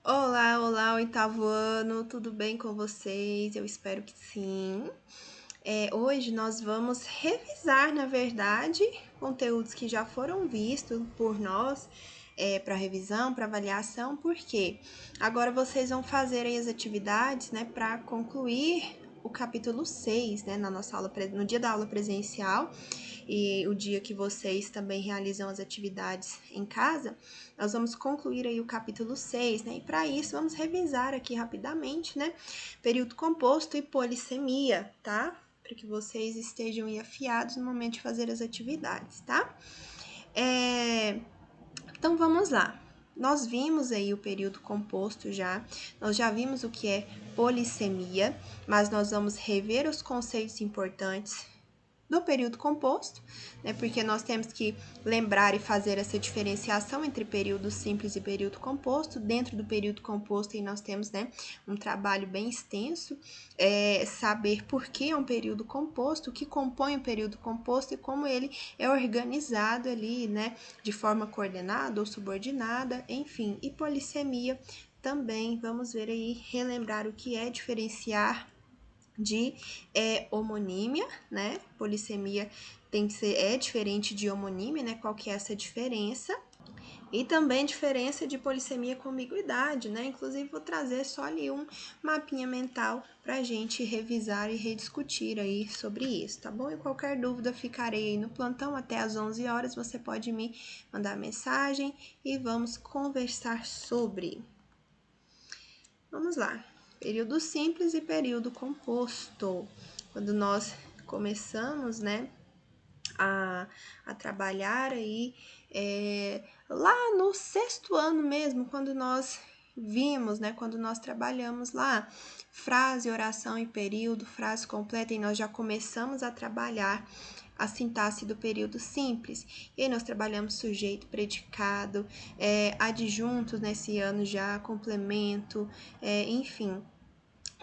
Olá, olá, oitavo ano, tudo bem com vocês? Eu espero que sim. Hoje nós vamos revisar, na verdade, conteúdos que já foram vistos por nós para revisão, para avaliação, porque agora vocês vão fazer aí as atividades, né, para concluir o capítulo 6, né, na nossa aula, no dia da aula presencial e o dia que vocês também realizam as atividades em casa, nós vamos concluir aí o capítulo 6, né? E para isso vamos revisar aqui rapidamente, né? Período composto e polissemia, tá? Para que vocês estejam aí afiados no momento de fazer as atividades, tá? Então vamos lá. Nós vimos aí o período composto já, nós já vimos o que é polissemia, mas nós vamos rever os conceitos importantes do período composto, né? Porque nós temos que lembrar e fazer essa diferenciação entre período simples e período composto. Dentro do período composto, aí nós temos, né, um trabalho bem extenso, saber por que é um período composto, o que compõe o período composto e como ele é organizado ali, né, de forma coordenada ou subordinada, enfim. E polissemia também, vamos ver aí, relembrar o que é diferenciar de homonímia, né? Polissemia tem que ser, diferente de homonímia, né? Qual que é essa diferença? E também diferença de polissemia com ambiguidade, né? Inclusive, vou trazer só ali um mapinha mental para a gente revisar e rediscutir aí sobre isso, tá bom? E qualquer dúvida, ficarei aí no plantão até às 11 horas. Você pode me mandar mensagem e vamos conversar sobre. Vamos lá. Período simples e período composto. Quando nós começamos, né, a trabalhar aí, lá no sexto ano mesmo, quando nós vimos, né, quando nós trabalhamos lá, frase, oração e período, frase completa, e nós já começamos a trabalhar a sintaxe do período simples. E aí nós trabalhamos sujeito, predicado, adjuntos nesse ano já, complemento, enfim.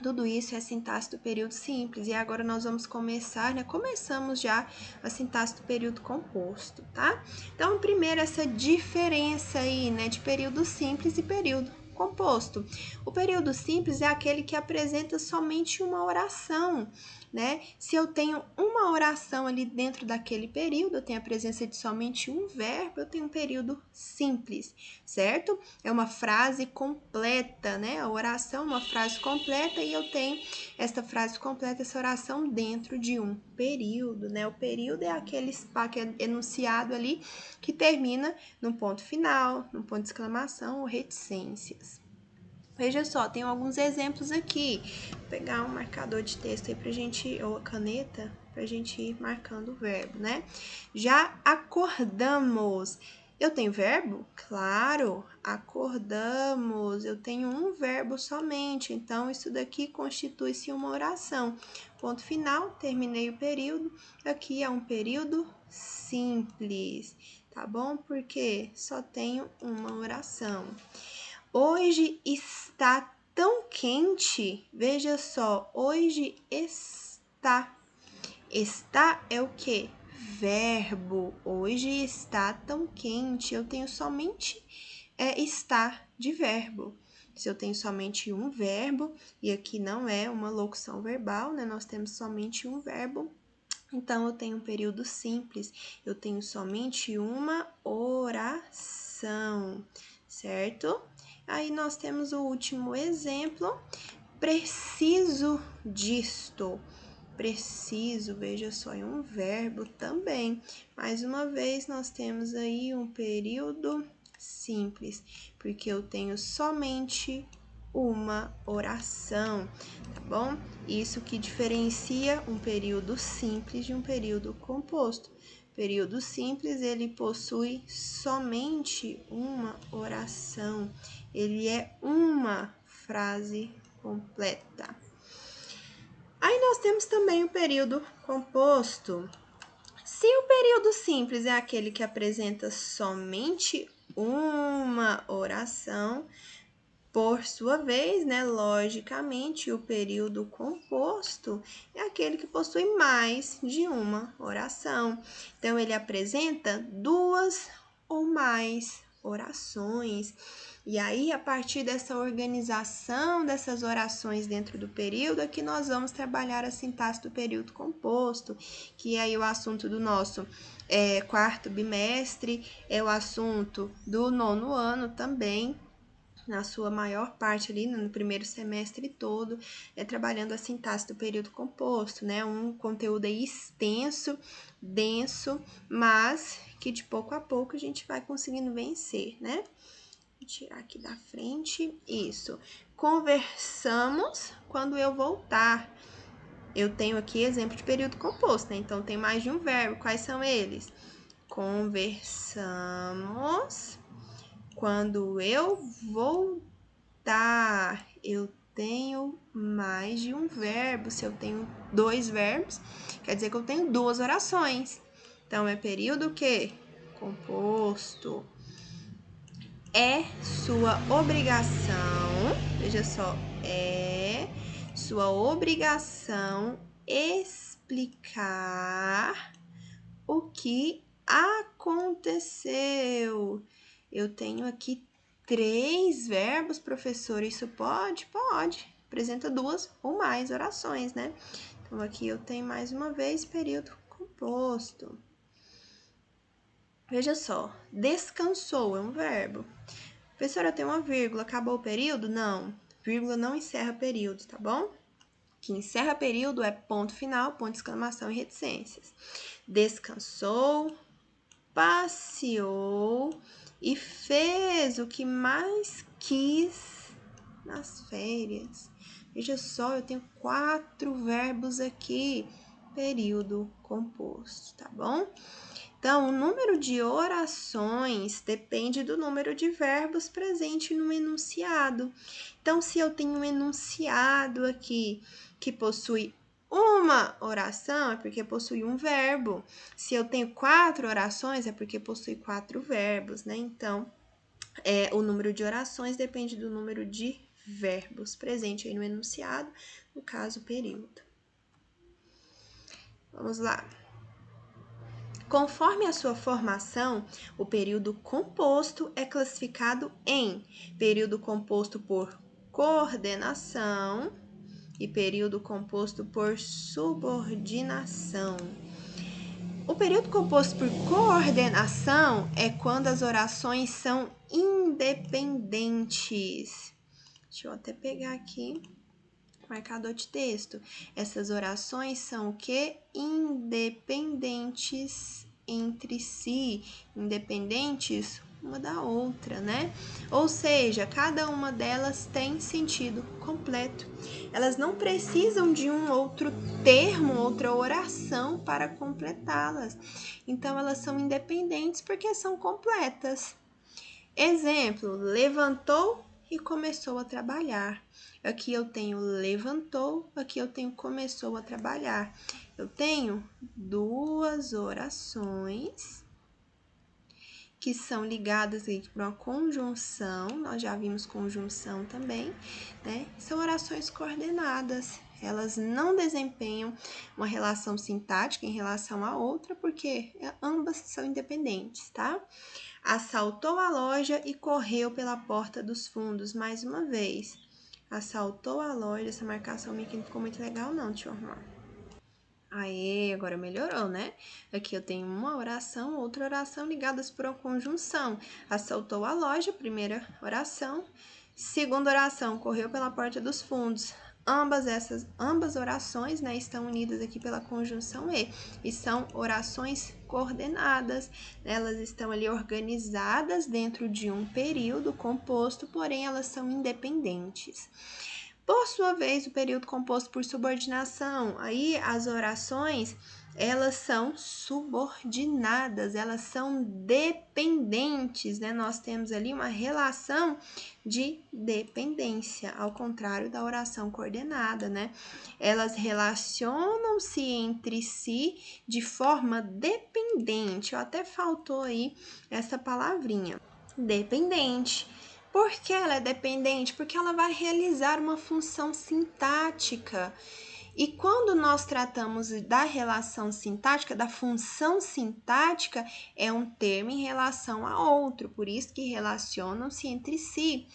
Tudo isso é a sintaxe do período simples. E agora nós vamos começar, né? Começamos já a sintaxe do período composto, tá? Então, primeiro, essa diferença aí, né? De período simples e período composto. O período simples é aquele que apresenta somente uma oração, né? Se eu tenho uma oração ali dentro daquele período, eu tenho a presença de somente um verbo, eu tenho um período simples, certo? É uma frase completa, né? A oração é uma frase completa e eu tenho essa frase completa, essa oração dentro de um período, né? O período é aquele espaço enunciado ali que termina num ponto final, num ponto de exclamação ou reticências. Veja só, tem alguns exemplos aqui. Vou pegar um marcador de texto aí pra gente, ou a caneta, pra gente ir marcando o verbo, né? Já acordamos. Eu tenho verbo? Claro, acordamos. Eu tenho um verbo somente, então isso daqui constitui-se uma oração. Ponto final, terminei o período. Aqui é um período simples, tá bom? Porque só tenho uma oração. Hoje está tão quente. Veja só, hoje está. Está é o que? Verbo. Hoje está tão quente. Eu tenho somente está de verbo. Se eu tenho somente um verbo, e aqui não é uma locução verbal, né? Nós temos somente um verbo. Então, eu tenho um período simples. Eu tenho somente uma oração, certo? Aí nós temos o último exemplo. Preciso disto. Preciso, veja só, é um verbo também. Mais uma vez, nós temos aí um período simples, porque eu tenho somente uma oração, tá bom? Isso que diferencia um período simples de um período composto. Período simples, ele possui somente uma oração, ele é uma frase completa. Aí nós temos também o período composto. Se o período simples é aquele que apresenta somente uma oração, por sua vez, né, logicamente, o período composto é aquele que possui mais de uma oração. Então, ele apresenta duas ou mais orações. E aí, a partir dessa organização dessas orações dentro do período, é que nós vamos trabalhar a sintaxe do período composto, que é aí o assunto do nosso quarto bimestre, é o assunto do 9º ano também, na sua maior parte ali, no primeiro semestre todo, trabalhando a sintaxe do período composto, né? Um conteúdo aí extenso, denso, mas que de pouco a pouco a gente vai conseguindo vencer, né? Vou tirar aqui da frente, isso. Conversamos quando eu voltar. Eu tenho aqui exemplo de período composto, né? Então, tem mais de um verbo. Quais são eles? Conversamos quando eu voltar. Eu tenho mais de um verbo. Se eu tenho 2 verbos, quer dizer que eu tenho 2 orações. Então, é período que? Composto. É sua obrigação, veja só, é sua obrigação explicar o que aconteceu. Eu tenho aqui 3 verbos, professor, isso pode? Pode. Apresenta 2 ou mais orações, né? Então, aqui eu tenho mais uma vez período composto. Veja só, descansou é um verbo. Professora, tem uma vírgula, acabou o período? Não, vírgula não encerra período, tá bom? O que encerra período é ponto final, ponto de exclamação e reticências. Descansou, passeou e fez o que mais quis nas férias. Veja só, eu tenho 4 verbos aqui, período composto, tá bom? Então, o número de orações depende do número de verbos presente no enunciado. Então, se eu tenho um enunciado aqui que possui uma oração, é porque possui um verbo. Se eu tenho 4 orações, é porque possui 4 verbos, né? Então, o número de orações depende do número de verbos presente aí no enunciado, no caso, período. Vamos lá. Conforme a sua formação, o período composto é classificado em período composto por coordenação e período composto por subordinação. O período composto por coordenação é quando as orações são independentes. Deixa eu até pegar aqui marcador de texto. Essas orações são o quê? Independentes entre si, independentes uma da outra, né? Ou seja, cada uma delas tem sentido completo. Elas não precisam de um outro termo, outra oração para completá-las. Então, elas são independentes porque são completas. Exemplo, levantou e começou a trabalhar. Aqui eu tenho levantou, aqui eu tenho começou a trabalhar. Eu tenho 2 orações que são ligadas aqui para uma conjunção, nós já vimos conjunção também, né? São orações coordenadas, elas não desempenham uma relação sintática em relação à outra, porque ambas são independentes, tá? Assaltou a loja e correu pela porta dos fundos mais uma vez. Assaltou a loja, essa marcação minha aqui não ficou muito legal não, deixa eu arrumar. Aê, agora melhorou, né? Aqui eu tenho uma oração, outra oração ligadas por uma conjunção. Assaltou a loja, primeira oração. Segunda oração, correu pela porta dos fundos. Ambas orações, né, estão unidas aqui pela conjunção e são orações coordenadas. Elas estão ali organizadas dentro de um período composto, porém elas são independentes. Por sua vez, o período composto por subordinação, aí as orações, elas são subordinadas, elas são dependentes, né? Nós temos ali uma relação de dependência, ao contrário da oração coordenada, né? Elas relacionam-se entre si de forma dependente. Até faltou aí essa palavrinha, dependente. Por que ela é dependente? Porque ela vai realizar uma função sintática. E quando nós tratamos da relação sintática, da função sintática, é um termo em relação a outro, por isso que relacionam-se entre si.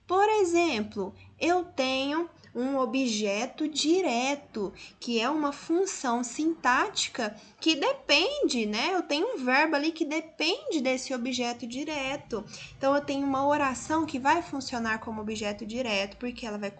Por exemplo, eu tenho um objeto direto, que é uma função sintática que depende, né? Eu tenho um verbo ali que depende desse objeto direto. Então, eu tenho uma oração que vai funcionar como objeto direto, porque ela vai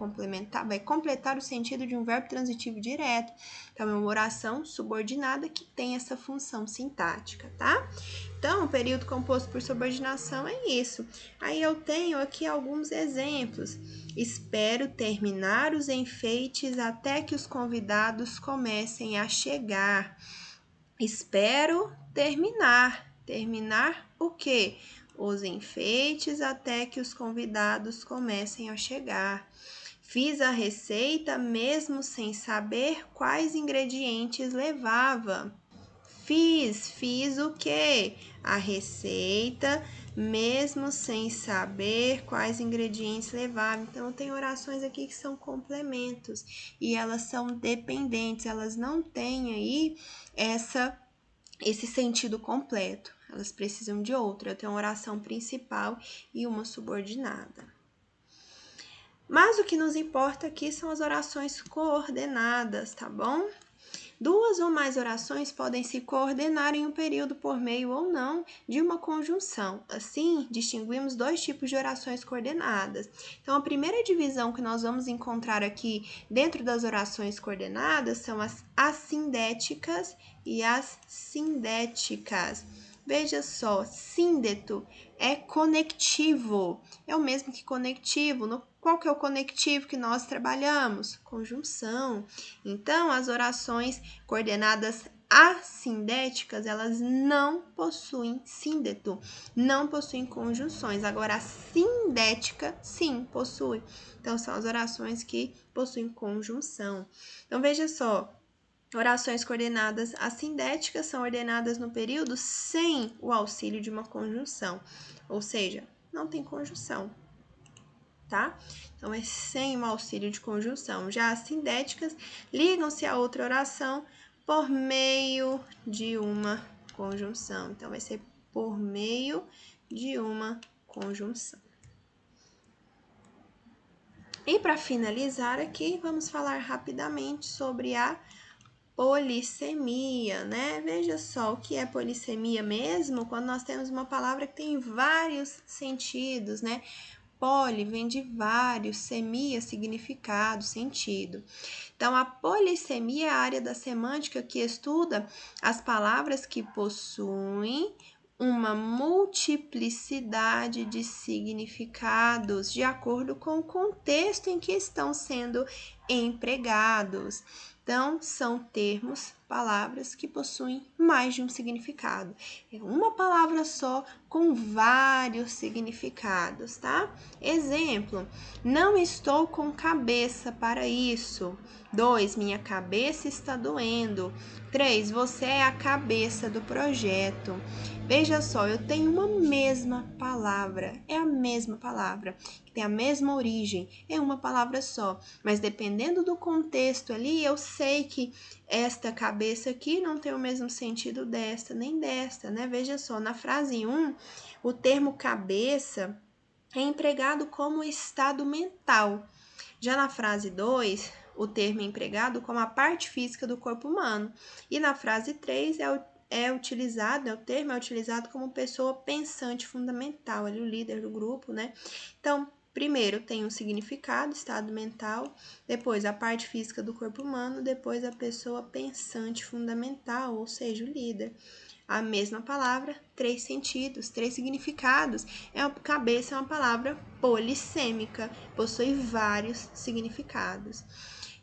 completar o sentido de um verbo transitivo direto. Então, é uma oração subordinada que tem essa função sintática, tá? Então, o período composto por subordinação é isso. Aí eu tenho aqui alguns exemplos. Espero terminar os enfeites até que os convidados comecem a chegar. Espero terminar. Terminar o quê? Os enfeites até que os convidados comecem a chegar. Fiz a receita mesmo sem saber quais ingredientes levava. Fiz o quê? A receita, mesmo sem saber quais ingredientes levar. Então, tem orações aqui que são complementos e elas são dependentes, elas não têm aí esse sentido completo. Elas precisam de outra. Eu tenho uma oração principal e uma subordinada. Mas o que nos importa aqui são as orações coordenadas, tá bom? Duas ou mais orações podem se coordenar em um período por meio ou não de uma conjunção. Assim, distinguimos dois tipos de orações coordenadas. Então, a primeira divisão que nós vamos encontrar aqui dentro das orações coordenadas são as assindéticas e as sindéticas. Veja só, síndeto é conectivo, é o mesmo que conectivo. Qual que é o conectivo que nós trabalhamos? Conjunção. Então, as orações coordenadas assindéticas, elas não possuem síndeto, não possuem conjunções. Agora, a sindética, sim, possui. Então, são as orações que possuem conjunção. Então, veja só, orações coordenadas assindéticas são ordenadas no período sem o auxílio de uma conjunção, ou seja, não tem conjunção, tá? Então, é sem o auxílio de conjunção. Já as sindéticas ligam-se a outra oração por meio de uma conjunção. Então, vai ser por meio de uma conjunção. E para finalizar aqui, vamos falar rapidamente sobre a polissemia, né? Veja só o que é polissemia mesmo, quando nós temos uma palavra que tem vários sentidos, né? Poli vem de vários, semia, significado, sentido. Então, a polissemia é a área da semântica que estuda as palavras que possuem uma multiplicidade de significados de acordo com o contexto em que estão sendo empregados. Então, são termos, palavras que possuem mais de um significado. É uma palavra só com vários significados, tá? Exemplo, não estou com cabeça para isso. 2, minha cabeça está doendo. 3, você é a cabeça do projeto. Veja só, eu tenho uma mesma palavra, é a mesma palavra, que tem a mesma origem, é uma palavra só, mas dependendo do contexto ali, eu sei que esta cabeça aqui não tem o mesmo sentido desta, nem desta, né? Veja só, na frase 1, o termo cabeça é empregado como estado mental. Já na frase 2, o termo é empregado como a parte física do corpo humano. E na frase 3, o termo é utilizado como pessoa pensante fundamental, ali o líder do grupo, né? Então, primeiro tem um significado, estado mental, depois a parte física do corpo humano, depois a pessoa pensante fundamental, ou seja, o líder. A mesma palavra, 3 sentidos, 3 significados. Cabeça é uma palavra polissêmica, possui vários significados.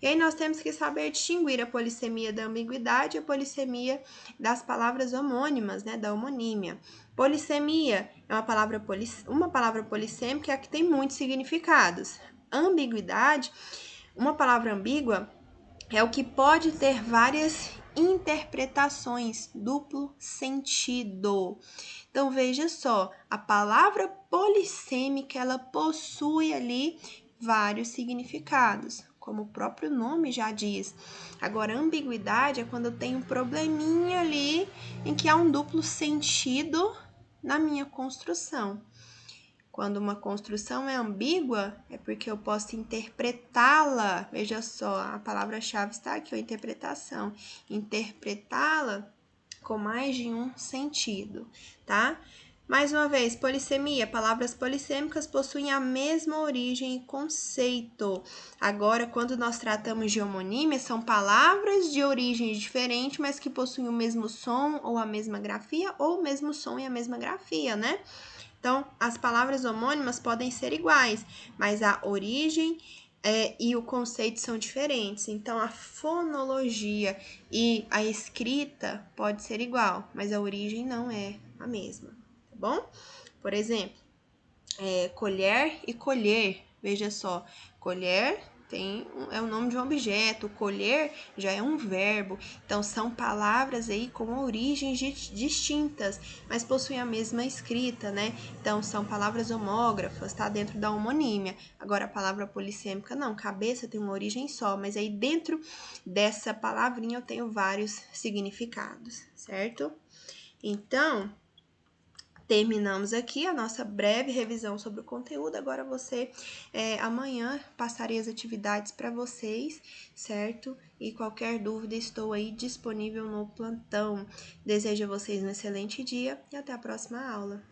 E aí nós temos que saber distinguir a polissemia da ambiguidade e a polissemia das palavras homônimas, né, da homonímia. Polissemia é uma palavra polissêmica que tem muitos significados. Ambiguidade, uma palavra ambígua, é o que pode ter várias interpretações, duplo sentido. Então, veja só, a palavra polissêmica, ela possui ali vários significados. como o próprio nome já diz. Agora, ambiguidade é quando eu tenho um probleminha ali em que há um duplo sentido na minha construção. Quando uma construção é ambígua, é porque eu posso interpretá-la. Veja só, a palavra-chave está aqui, a interpretação. Interpretá-la com mais de um sentido, tá? Mais uma vez, polissemia. Palavras polissêmicas possuem a mesma origem e conceito. Agora, quando nós tratamos de homonímia, são palavras de origem diferente, mas que possuem o mesmo som ou a mesma grafia, ou o mesmo som e a mesma grafia, né? Então, as palavras homônimas podem ser iguais, mas a origem e o conceito são diferentes. Então, a fonologia e a escrita pode ser igual, mas a origem não é a mesma, tá bom? Por exemplo, colher e colher. Veja só, colher é o nome de um objeto, colher já é um verbo. Então, são palavras aí com origens distintas, mas possuem a mesma escrita, né? Então, são palavras homógrafas, tá? Dentro da homonímia. Agora, a palavra polissêmica, não. Cabeça tem uma origem só, mas aí dentro dessa palavrinha eu tenho vários significados, certo? Então, terminamos aqui a nossa breve revisão sobre o conteúdo. Agora amanhã passarei as atividades para vocês, certo? E qualquer dúvida estou aí disponível no plantão. Desejo a vocês um excelente dia e até a próxima aula.